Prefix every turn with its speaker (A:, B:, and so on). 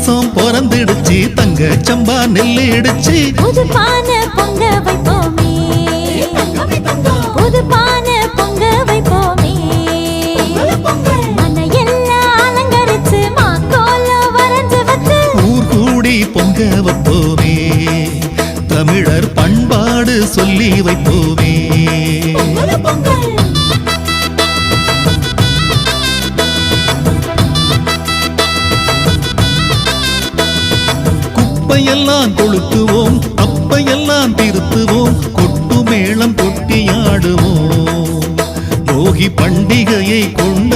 A: மாசம் பிறந்துடுச்சு தங்க சம்பா நெல்லு இடிச்சு
B: புது பானை பொங்க வைப்போமே புது பானை பொங்க வைப்போமே மனையெல்லாம் அலங்கரிச்சு மாக்கோலம் வரைஞ்சு வச்சு
A: ஊர் கூடி பொங்க வைப்போமே தமிழர் பண்பாடு சொல்லி வைப்போமே குப்பையெல்லாம் கொளுத்துவோம் அப்பையெல்லாம் திருத்துவோம் கொட்டு மேளம் கொட்டியாடுவோம் போகி பண்டிகையை கொண்டு